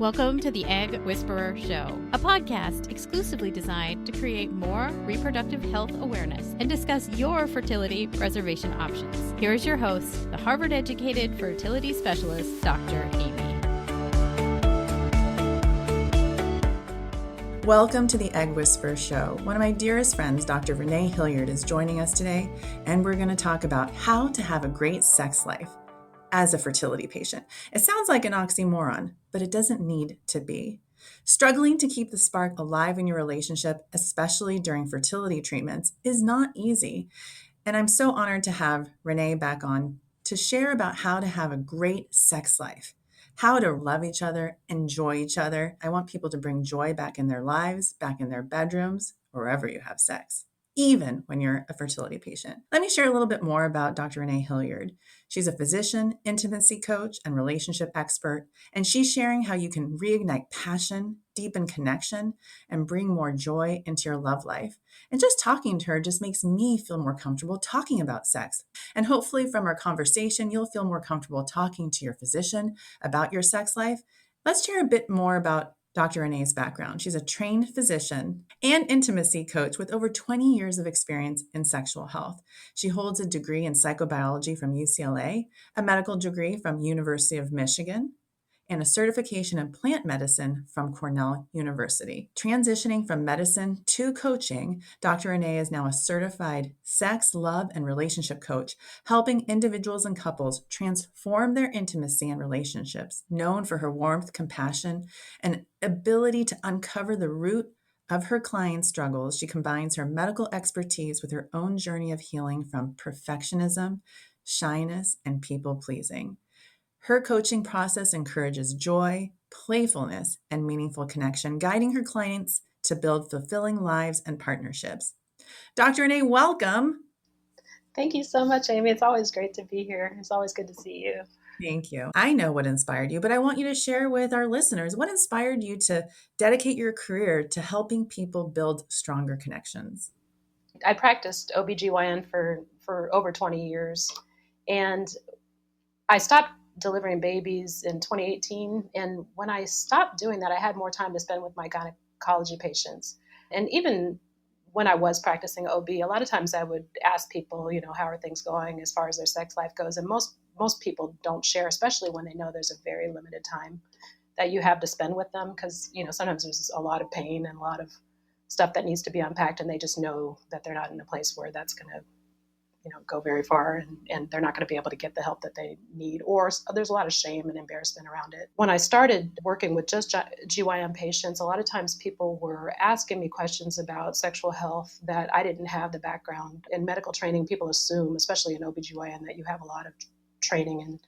Welcome to the Egg Whisperer Show, a podcast exclusively designed to create more reproductive health awareness and discuss your fertility preservation options. Here is your host, the Harvard-educated fertility specialist, Dr. Amy. Welcome to the Egg Whisperer Show. One of my dearest friends, Dr. Renée Hilliard, is joining us today, and we're going to talk about how to have a great sex life as a fertility patient. It sounds like an oxymoron, but it doesn't need to be. Struggling to keep the spark alive in your relationship, especially during fertility treatments, is not easy. And I'm so honored to have Renée back on to share about how to have a great sex life, how to love each other, enjoy each other. I want people to bring joy back in their lives, back in their bedrooms, wherever you have sex, even when you're a fertility patient. Let me share a little bit more about Dr. Renée Hilliard. She's a physician, intimacy coach, and relationship expert, and she's sharing how you can reignite passion, deepen connection, and bring more joy into your love life. And just talking to her just makes me feel more comfortable talking about sex. And hopefully from our conversation, you'll feel more comfortable talking to your physician about your sex life. Let's share a bit more about Dr. Renée's background. She's a trained physician and intimacy coach with over 20 years of experience in sexual health. She holds a degree in psychobiology from UCLA, a medical degree from University of Michigan, and a certification in plant medicine from Cornell University. Transitioning from medicine to coaching, Dr. Renée is now a certified sex, love, and relationship coach, helping individuals and couples transform their intimacy and relationships. Known for her warmth, compassion, and ability to uncover the root of her clients' struggles, she combines her medical expertise with her own journey of healing from perfectionism, shyness, and people-pleasing. Her coaching process encourages joy, playfulness, and meaningful connection, guiding her clients to build fulfilling lives and partnerships. Dr. Renée, welcome. Thank you so much, Amy. It's always great to be here. It's always good to see you. Thank you. I know what inspired you, but I want you to share with our listeners what inspired you to dedicate your career to helping people build stronger connections. I practiced OBGYN for over 20 years, and I stopped delivering babies in 2018. And when I stopped doing that, I had more time to spend with my gynecology patients. And even when I was practicing OB, a lot of times I would ask people, how are things going as far as their sex life goes? And most people don't share, especially when they know there's a very limited time that you have to spend with them. Because, sometimes there's a lot of pain and a lot of stuff that needs to be unpacked. And they just know that they're not in a place where that's going to go very far, and they're not going to be able to get the help that they need, or there's a lot of shame and embarrassment around it. When I started working with just GYN patients, a lot of times people were asking me questions about sexual health that I didn't have the background. In medical training, people assume, especially in OBGYN, that you have a lot of training in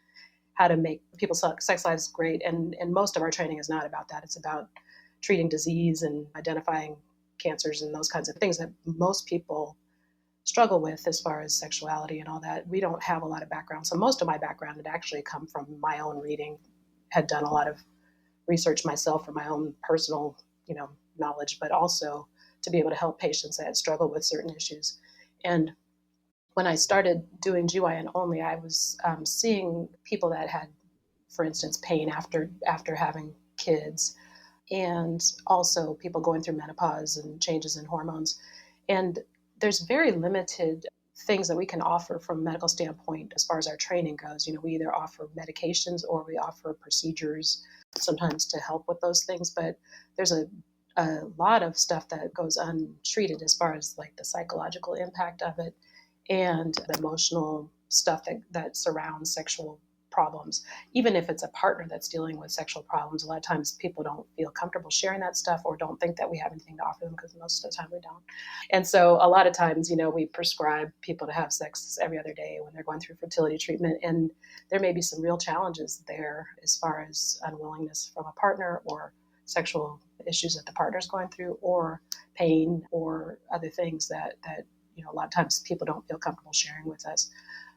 how to make people's sex lives great, and most of our training is not about that. It's about treating disease and identifying cancers and those kinds of things that most people struggle with as far as sexuality and all that. We don't have a lot of background. So most of my background had actually come from my own reading, had done a lot of research myself for my own personal, knowledge, but also to be able to help patients that had struggled with certain issues. And when I started doing GYN only, I was seeing people that had, for instance, pain after having kids, and also people going through menopause and changes in hormones. And there's very limited things that we can offer from a medical standpoint as far as our training goes. We either offer medications or we offer procedures sometimes to help with those things, but there's a lot of stuff that goes untreated as far as like the psychological impact of it and the emotional stuff that surrounds sexual problems. Even if it's a partner that's dealing with sexual problems, a lot of times people don't feel comfortable sharing that stuff or don't think that we have anything to offer them, because most of the time we don't. And so a lot of times, we prescribe people to have sex every other day when they're going through fertility treatment. And there may be some real challenges there as far as unwillingness from a partner, or sexual issues that the partner's going through, or pain, or other things that a lot of times people don't feel comfortable sharing with us.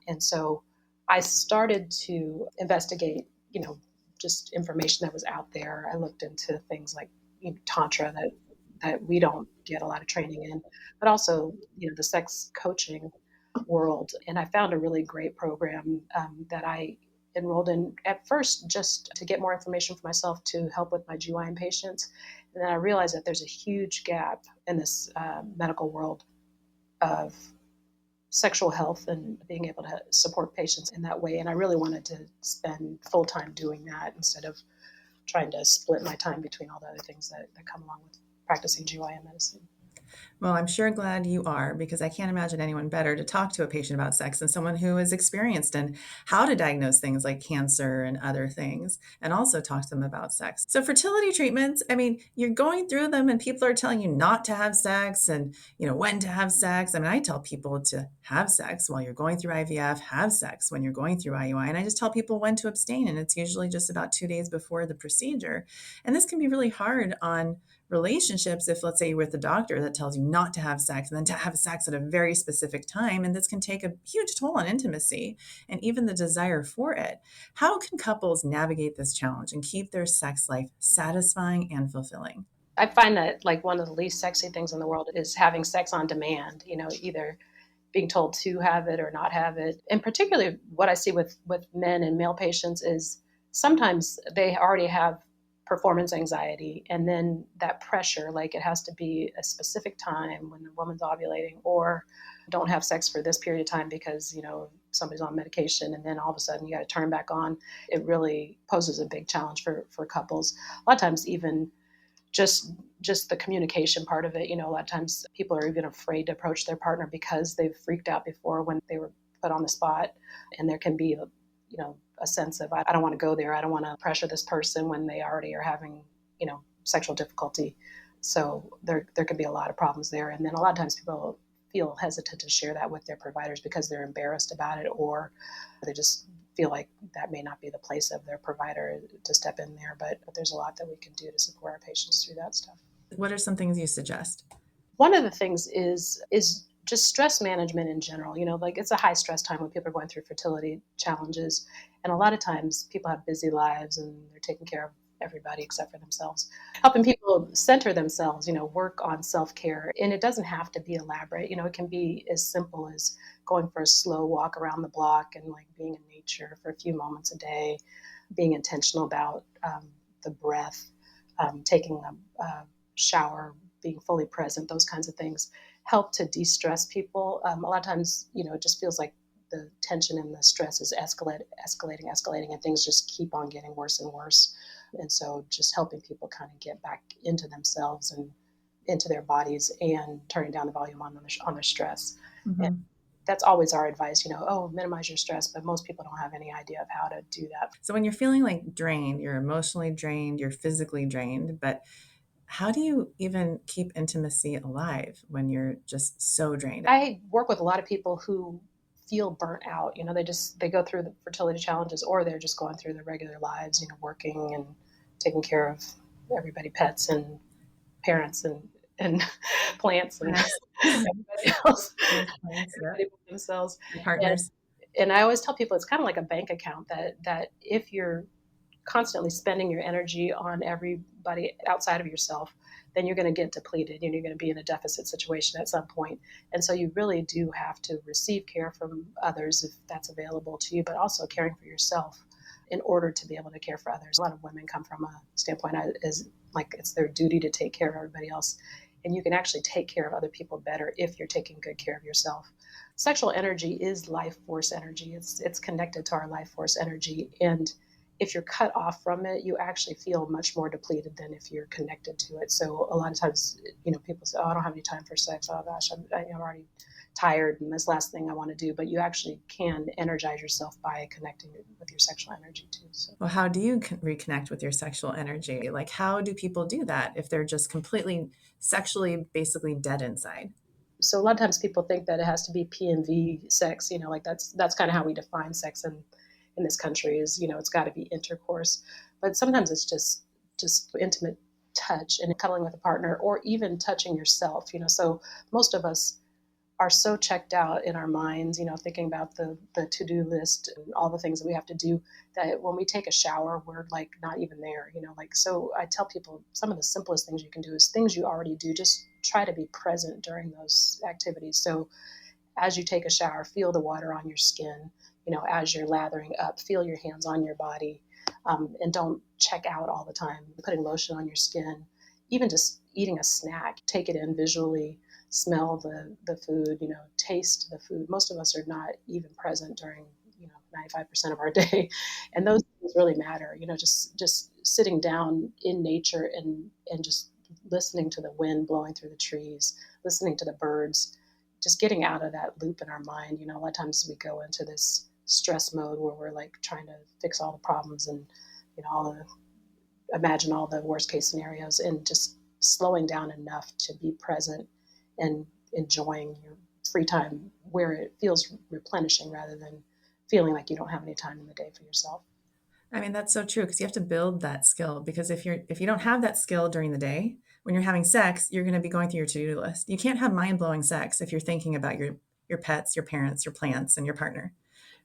And so I started to investigate, just information that was out there. I looked into things like Tantra that we don't get a lot of training in, but also, the sex coaching world. And I found a really great program that I enrolled in at first just to get more information for myself to help with my GYN patients. And then I realized that there's a huge gap in this medical world of sexual health and being able to support patients in that way. And I really wanted to spend full time doing that instead of trying to split my time between all the other things that come along with practicing GYN medicine. Well, I'm sure glad you are, because I can't imagine anyone better to talk to a patient about sex than someone who is experienced in how to diagnose things like cancer and other things, and also talk to them about sex. So fertility treatments, I mean, you're going through them and people are telling you not to have sex and, when to have sex. I mean, I tell people to have sex while you're going through IVF, have sex when you're going through IUI, and I just tell people when to abstain, and it's usually just about 2 days before the procedure. And this can be really hard on relationships if, let's say, you're with a doctor that tells you not to have sex and then to have sex at a very specific time, and this can take a huge toll on intimacy and even the desire for it. How can couples navigate this challenge and keep their sex life satisfying and fulfilling? I find that like one of the least sexy things in the world is having sex on demand, either being told to have it or not have it. And particularly what I see with men and male patients is sometimes they already have performance anxiety, and then that pressure, like it has to be a specific time when the woman's ovulating, or don't have sex for this period of time because somebody's on medication, and then all of a sudden you got to turn back on. It really poses a big challenge for couples. A lot of times even just the communication part of it, a lot of times people are even afraid to approach their partner because they've freaked out before when they were put on the spot. And there can be a sense of, I don't want to go there. I don't want to pressure this person when they already are having, sexual difficulty. So there could be a lot of problems there. And then a lot of times people feel hesitant to share that with their providers because they're embarrassed about it, or they just feel like that may not be the place of their provider to step in there. But there's a lot that we can do to support our patients through that stuff. What are some things you suggest? One of the things is just stress management in general. Like it's a high stress time when people are going through fertility challenges. And a lot of times people have busy lives and they're taking care of everybody except for themselves. Helping people center themselves, work on self-care. And it doesn't have to be elaborate. It can be as simple as going for a slow walk around the block and like being in nature for a few moments a day, being intentional about the breath, taking a shower, being fully present, those kinds of things help to de-stress people. A lot of times, it just feels like the tension and the stress is escalating, and things just keep on getting worse and worse. And so just helping people kind of get back into themselves and into their bodies and turning down the volume on their stress. Mm-hmm. And that's always our advice, minimize your stress, but most people don't have any idea of how to do that. So when you're feeling like drained, you're emotionally drained, you're physically drained, but how do you even keep intimacy alive when you're just so drained? I work with a lot of people who feel burnt out. They go through the fertility challenges, or they're just going through their regular lives, working and taking care of everybody, pets and parents and plants and everybody else, everybody but themselves, partners. And I always tell people it's kind of like a bank account that if you're constantly spending your energy on everybody outside of yourself, then you're going to get depleted and you're going to be in a deficit situation at some point. And so you really do have to receive care from others if that's available to you, but also caring for yourself in order to be able to care for others. A lot of women come from a standpoint as like it's their duty to take care of everybody else. And you can actually take care of other people better if you're taking good care of yourself. Sexual energy is life force energy. It's connected to our life force energy. And if you're cut off from it, you actually feel much more depleted than if you're connected to it. So a lot of times, people say, oh, I don't have any time for sex. Oh gosh, I'm already tired and this last thing I want to do. But you actually can energize yourself by connecting with your sexual energy too. So. Well, how do you reconnect with your sexual energy? Like, how do people do that if they're just completely sexually, basically dead inside? So a lot of times people think that it has to be P&V sex, like that's kind of how we define sex in this country is, it's got to be intercourse. But sometimes it's just intimate touch and cuddling with a partner, or even touching yourself, So most of us are so checked out in our minds, thinking about the to-do list and all the things that we have to do, that when we take a shower, we're like not even there, so I tell people some of the simplest things you can do is things you already do. Just try to be present during those activities. So as you take a shower, feel the water on your skin, as you're lathering up, feel your hands on your body, and don't check out all the time. Putting lotion on your skin, even just eating a snack, take it in visually, smell the food, taste the food. Most of us are not even present during 95% of our day, and those things really matter. Just sitting down in nature and just listening to the wind blowing through the trees, listening to the birds, just getting out of that loop in our mind. A lot of times we go into this stress mode where we're like trying to fix all the problems and imagine all the worst case scenarios, and just slowing down enough to be present and enjoying your free time where it feels replenishing rather than feeling like you don't have any time in the day for yourself. I mean, that's so true, because you have to build that skill, because if you don't have that skill during the day, when you're having sex, you're going to be going through your to-do list. You can't have mind-blowing sex if you're thinking about your pets, your parents, your plants, and your partner,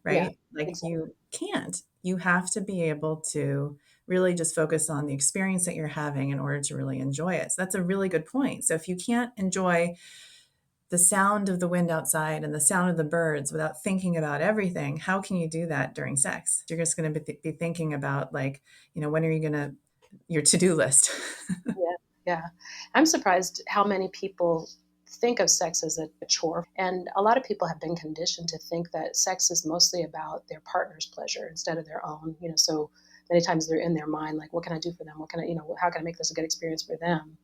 Yeah, right? Like exactly. you can't. You have to be able to really just focus on the experience that you're having in order to really enjoy it. So that's a really good point. So if you can't enjoy the sound of the wind outside and the sound of the birds without thinking about everything, how can you do that during sex? You're just going to be thinking about, like, when are you going to, your to-do list. Yeah, yeah. I'm surprised how many people think of sex as a chore. And a lot of people have been conditioned to think that sex is mostly about their partner's pleasure instead of their own. So many times they're in their mind, like, what can I do for them? What can I, how can I make this a good experience for them?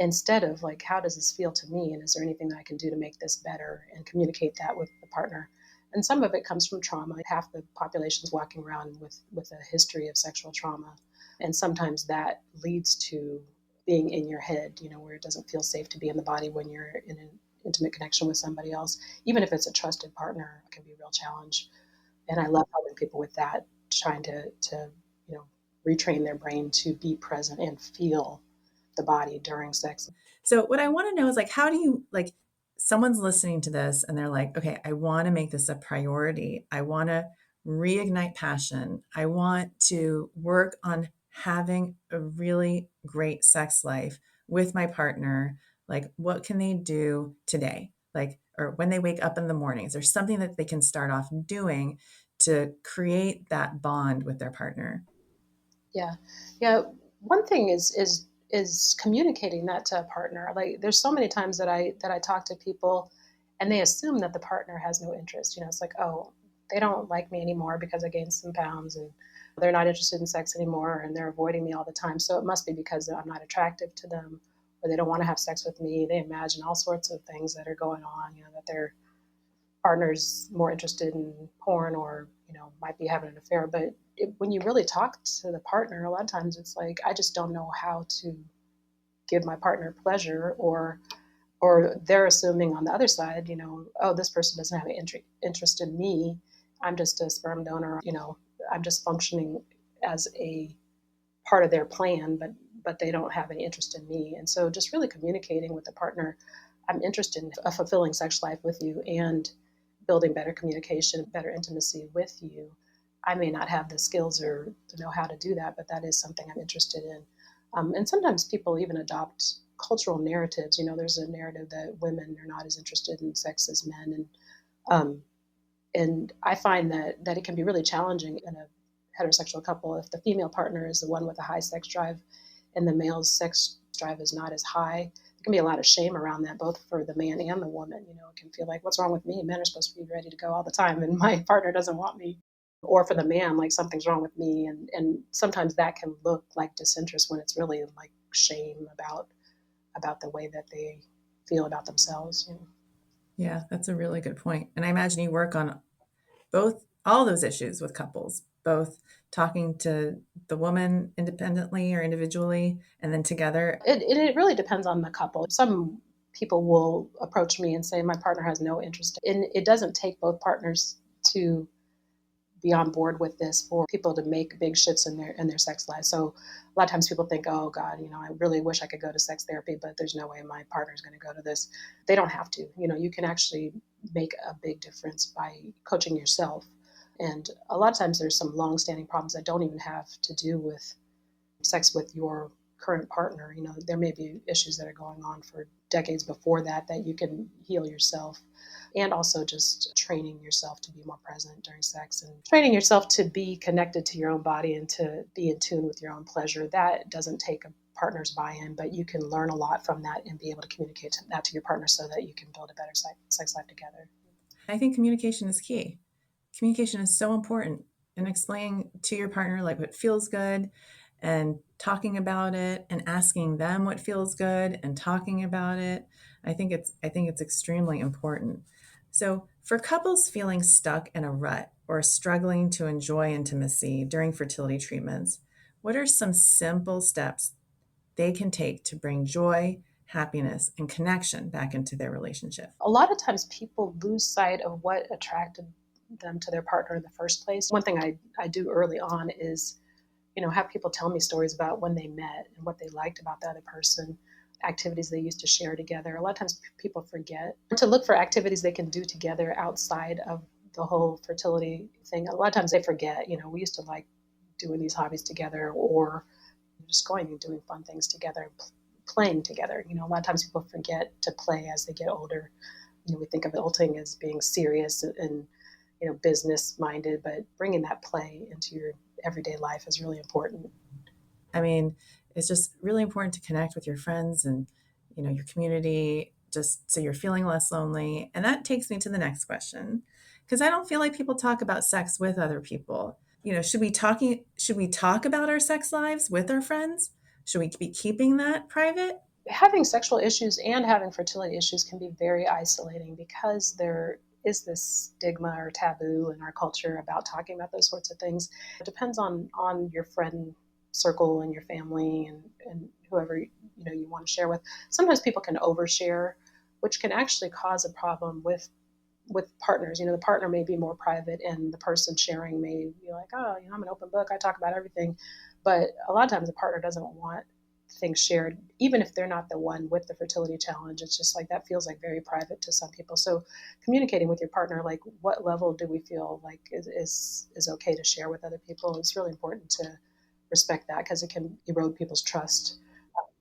Instead of like, how does this feel to me? And is there anything that I can do to make this better, and communicate that with the partner? And some of it comes from trauma. Half the population is walking around with a history of sexual trauma. And sometimes that leads to being in your head, where it doesn't feel safe to be in the body when you're in an intimate connection with somebody else. Even if it's a trusted partner, it can be a real challenge. And I love helping people with that, trying to retrain their brain to be present and feel the body during sex. So what I want to know is, like, how do you, like, someone's listening to this and they're like, okay, I want to make this a priority. I want to reignite passion. I want to work on having a really great sex life with my partner. Like, what can they do today? Like, or when they wake up in the morning, is there something that they can start off doing to create that bond with their partner? Yeah, yeah. One thing is communicating that to a partner. Like, there's so many times that I talk to people, and they assume that the partner has no interest. It's like, oh, they don't like me anymore because I gained some pounds, and they're not interested in sex anymore, and they're avoiding me all the time. So it must be because I'm not attractive to them, or they don't want to have sex with me. They imagine all sorts of things that are going on. That their partner's more interested in porn, or might be having an affair. But when you really talk to the partner, a lot of times it's like, I just don't know how to give my partner pleasure, or they're assuming on the other side, oh, this person doesn't have any interest in me, I'm just a sperm donor, I'm just functioning as a part of their plan, but they don't have any interest in me. And so just really communicating with the partner, I'm interested in a fulfilling sex life with you, and building better communication, better intimacy with you. I may not have the skills or know how to do that, but that is something I'm interested in. And sometimes people even adopt cultural narratives. There's a narrative that women are not as interested in sex as men, um, and I find that it can be really challenging in a heterosexual couple if the female partner is the one with a high sex drive, and the male's sex drive is not as high. There can be a lot of shame around that, both for the man and the woman. It can feel like, what's wrong with me? Men are supposed to be ready to go all the time, and my partner doesn't want me. Or for the man, like, something's wrong with me. And sometimes that can look like disinterest when it's really like shame about the way that they feel about themselves. Yeah, that's a really good point. And I imagine you work on all those issues with couples, both talking to the woman independently or individually, and then together. It really depends on the couple. Some people will approach me and say, my partner has no interest. And it doesn't take both partners to be on board with this for people to make big shifts in their sex lives. So a lot of times people think, oh God, I really wish I could go to sex therapy, but there's no way my partner's going to go to this. They don't have to. You can actually make a big difference by coaching yourself. And a lot of times there's some long-standing problems that don't even have to do with sex with your current partner. There may be issues that are going on for decades before that you can heal yourself. And also just training yourself to be more present during sex and training yourself to be connected to your own body and to be in tune with your own pleasure. That doesn't take a partner's buy-in, but you can learn a lot from that and be able to communicate that to your partner so that you can build a better sex life together. I think communication is key. Communication is so important, and explaining to your partner like what feels good and talking about it and asking them what feels good and talking about it. I think it's extremely important. So for couples feeling stuck in a rut or struggling to enjoy intimacy during fertility treatments, what are some simple steps they can take to bring joy, happiness, and connection back into their relationship? A lot of times people lose sight of what attracted them to their partner in the first place. One thing I do early on is, have people tell me stories about when they met and what they liked about the other person, activities they used to share together. A lot of times people forget to look for activities they can do together outside of the whole fertility thing. A lot of times they forget, we used to like doing these hobbies together, or just going and doing fun things together, playing together. A lot of times people forget to play as they get older. We think of adulting as being serious and business minded, but bringing that play into your everyday life is really important. I mean, it's just really important to connect with your friends and, your community, just so you're feeling less lonely. And that takes me to the next question, because I don't feel like people talk about sex with other people. Should we talk about our sex lives with our friends? Should we be keeping that private? Having sexual issues and having fertility issues can be very isolating because there is this stigma or taboo in our culture about talking about those sorts of things. It depends on your friend circle and your family and whoever you want to share with. Sometimes people can overshare, which can actually cause a problem with partners. The partner may be more private and the person sharing may be like, oh, I'm an open book, I talk about everything. But a lot of times the partner doesn't want things shared, even if they're not the one with the fertility challenge. It's just like that feels like very private to some people. So communicating with your partner, like what level do we feel like is okay to share with other people, it's really important to respect that, because it can erode people's trust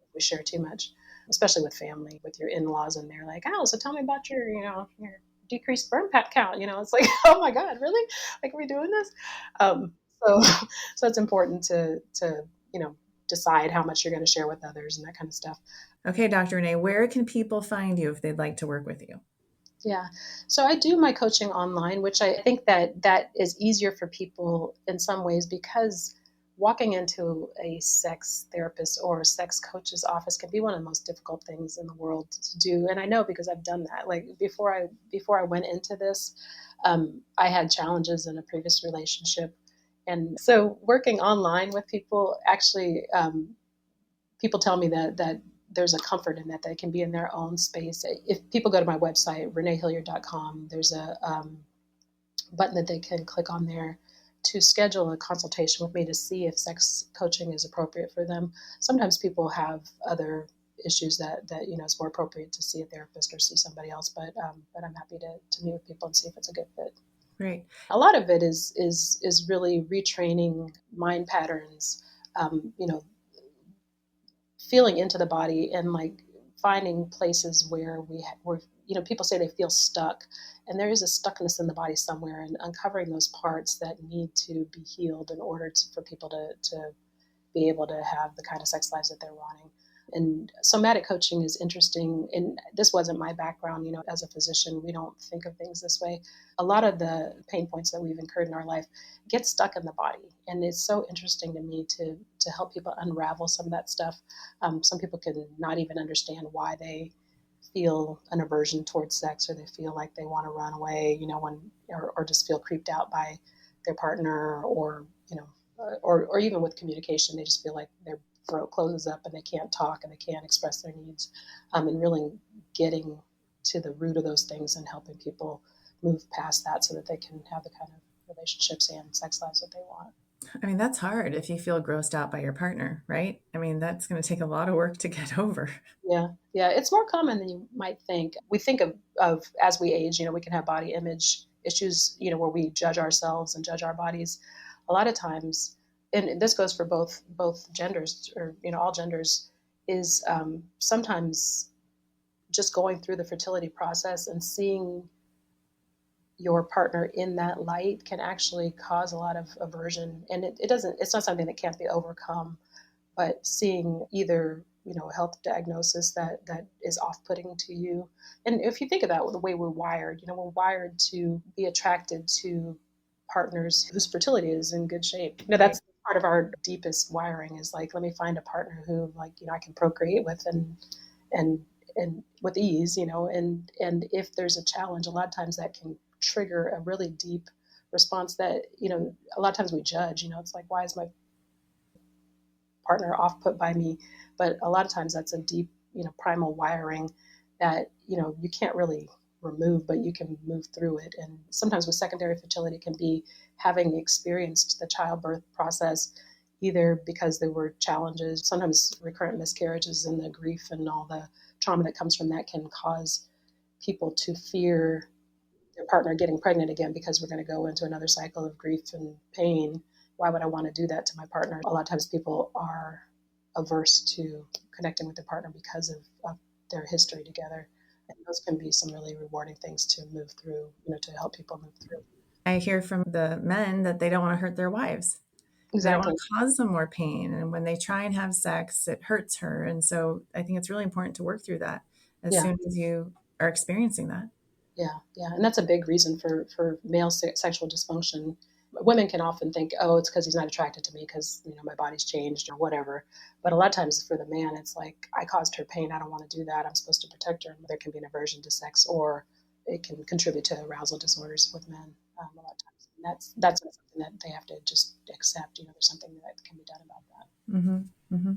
if we share too much, especially with family, with your in-laws, and they're like, oh, so tell me about your decreased sperm count. It's like, oh my God, really? Like, are we doing this? So so it's important to decide how much you're going to share with others and that kind of stuff. Okay, Dr. Renée, where can people find you if they'd like to work with you? Yeah. So I do my coaching online, which I think that is easier for people in some ways, because walking into a sex therapist or a sex coach's office can be one of the most difficult things in the world to do. And I know because I've done that. Like before I went into this, I had challenges in a previous relationship. And so working online with people, actually, people tell me that there's a comfort in that they can be in their own space. If people go to my website, reneehilliard.com, there's a button that they can click on there to schedule a consultation with me to see if sex coaching is appropriate for them. Sometimes people have other issues that it's more appropriate to see a therapist or see somebody else, but I'm happy to meet with people and see if it's a good fit. Great. A lot of it is really retraining mind patterns, feeling into the body and like finding places where people say they feel stuck, and there is a stuckness in the body somewhere, and uncovering those parts that need to be healed in order for people to be able to have the kind of sex lives that they're wanting. And somatic coaching is interesting. And this wasn't my background, as a physician, we don't think of things this way. A lot of the pain points that we've incurred in our life get stuck in the body. And it's so interesting to me to help people unravel some of that stuff. Some people can not even understand why they feel an aversion towards sex, or they feel like they want to run away, or just feel creeped out by their partner, or even with communication, they just feel like their throat closes up and they can't talk and they can't express their needs, and really getting to the root of those things and helping people move past that so that they can have the kind of relationships and sex lives that they want. I mean, that's hard if you feel grossed out by your partner, right? I mean, that's going to take a lot of work to get over. Yeah. It's more common than you might think. We think of as we age, we can have body image issues, where we judge ourselves and judge our bodies. A lot of times, and this goes for both genders, or all genders, is sometimes just going through the fertility process and seeing your partner in that light can actually cause a lot of aversion. And it's not something that can't be overcome, but seeing either, a health diagnosis that is off-putting to you. And if you think about the way we're wired, we're wired to be attracted to partners whose fertility is in good shape. That's part of our deepest wiring, is like, let me find a partner who, like, I can procreate with and and with ease, and if there's a challenge, a lot of times that can trigger a really deep response that, a lot of times we judge, it's like, why is my partner off put by me? But a lot of times that's a deep, primal wiring that, you can't really remove, but you can move through it. And sometimes with secondary fertility can be having experienced the childbirth process, either because there were challenges, sometimes recurrent miscarriages, and the grief and all the trauma that comes from that can cause people to fear their partner getting pregnant again, because we're going to go into another cycle of grief and pain. Why would I want to do that to my partner? A lot of times people are averse to connecting with their partner because of their history together. And those can be some really rewarding things to move through, to help people move through. I hear from the men that they don't want to hurt their wives. They don't want Exactly. to cause them more pain. And when they try and have sex, it hurts her. And so I think it's really important to work through that as Yeah. soon as you are experiencing that. Yeah. Yeah. And that's a big reason for male sexual dysfunction. Women can often think, oh, it's because he's not attracted to me because, my body's changed or whatever. But a lot of times for the man, it's like, I caused her pain. I don't want to do that. I'm supposed to protect her. And there can be an aversion to sex, or it can contribute to arousal disorders with men a lot of times. And that's something that they have to just accept. There's something that can be done about that. Mm-hmm. Mm-hmm.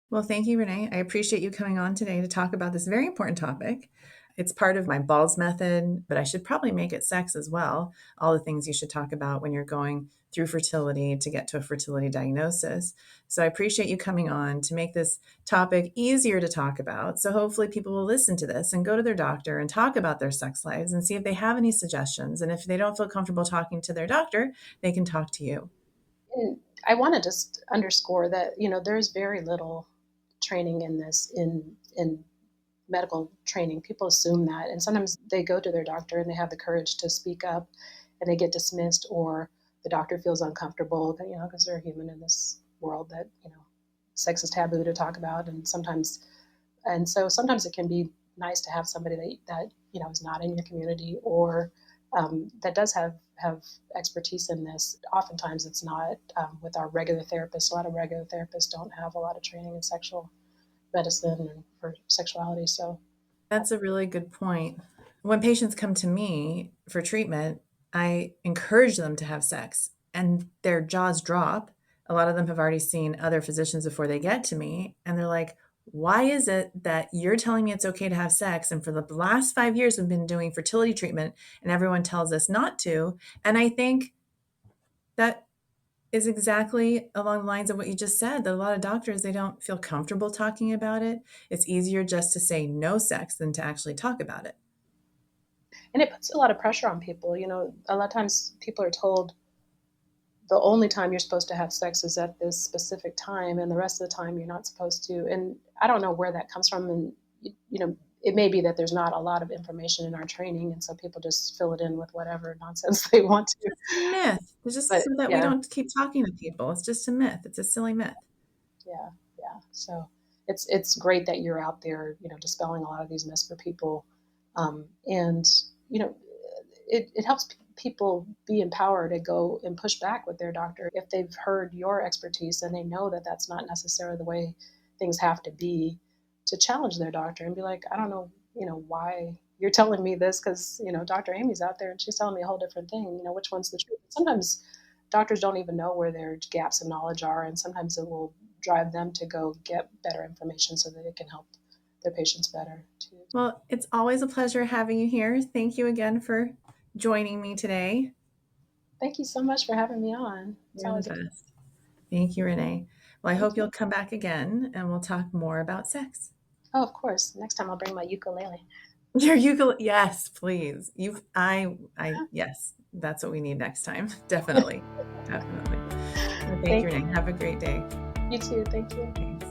Well, thank you, Renee. I appreciate you coming on today to talk about this very important topic. It's part of my balls method, but I should probably make it sex as well. All the things you should talk about when you're going through fertility to get to a fertility diagnosis. So I appreciate you coming on to make this topic easier to talk about. So hopefully people will listen to this and go to their doctor and talk about their sex lives and see if they have any suggestions. And if they don't feel comfortable talking to their doctor, they can talk to you. And I want to just underscore that, there's very little training in this in medical training. People assume that, and sometimes they go to their doctor and they have the courage to speak up, and they get dismissed, or the doctor feels uncomfortable, because they're human in this world that, sex is taboo to talk about, and so sometimes it can be nice to have somebody that is not in your community, or that does have expertise in this. Oftentimes it's not with our regular therapists. A lot of regular therapists don't have a lot of training in sexual medicine and for sexuality. So That's a really good point. When patients come to me for treatment, I encourage them to have sex and their jaws drop. A lot of them have already seen other physicians before they get to me, and they're like, why is it that you're telling me it's okay to have sex? And for the last 5 years, we've been doing fertility treatment and everyone tells us not to. And I think that is exactly along the lines of what you just said, that a lot of doctors, they don't feel comfortable talking about it. It's easier just to say no sex than to actually talk about it. and it puts a lot of pressure on people. A lot of times people are told the only time you're supposed to have sex is at this specific time, and the rest of the time you're not supposed to. And I don't know where that comes from. And, it may be that there's not a lot of information in our training, and so people just fill it in with whatever nonsense they want to. It's a myth. It's just But so that we yeah, don't keep talking to people. It's just a myth. It's a silly myth. yeah, yeah. So it's great that you're out there, dispelling a lot of these myths for people, and it helps people be empowered to go and push back with their doctor if they've heard your expertise and they know that that's not necessarily the way things have to be, to challenge their doctor and be like, I don't know, why you're telling me this, because Dr. Amy's out there and she's telling me a whole different thing. Which one's the truth? Sometimes doctors don't even know where their gaps in knowledge are, and sometimes it will drive them to go get better information so that they can help their patients better too. Well, it's always a pleasure having you here. Thank you again for joining me today. Thank you so much for having me on. It's You're always the a pleasure. best. Thank you, Renee. Well, I Thank hope you. you'll come back again and we'll talk more about sex. Oh, of course. Next time I'll bring my ukulele. Your ukulele, yes, please. Yes, that's what we need next time. Definitely, definitely. Well, thank you, Thank Renee. Have a great day. you too. Thank you. Thanks.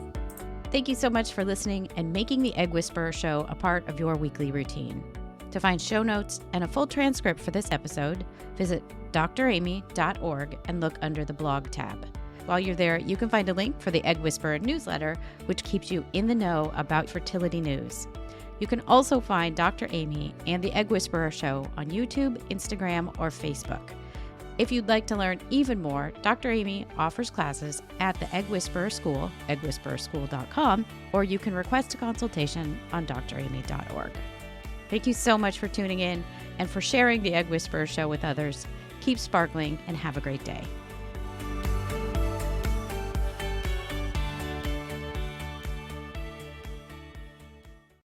Thank you so much for listening and making the Egg Whisperer Show a part of your weekly routine. To find show notes and a full transcript for this episode, visit dramy.org and look under the blog tab. While you're there, you can find a link for the Egg Whisperer newsletter, which keeps you in the know about fertility news. You can also find Dr. Amy and the Egg Whisperer Show on YouTube, Instagram, or Facebook. If you'd like to learn even more, Dr. Amy offers classes at the Egg Whisperer School, eggwhispererschool.com, or you can request a consultation on dramy.org. Thank you so much for tuning in and for sharing the Egg Whisperer Show with others. Keep sparkling and have a great day.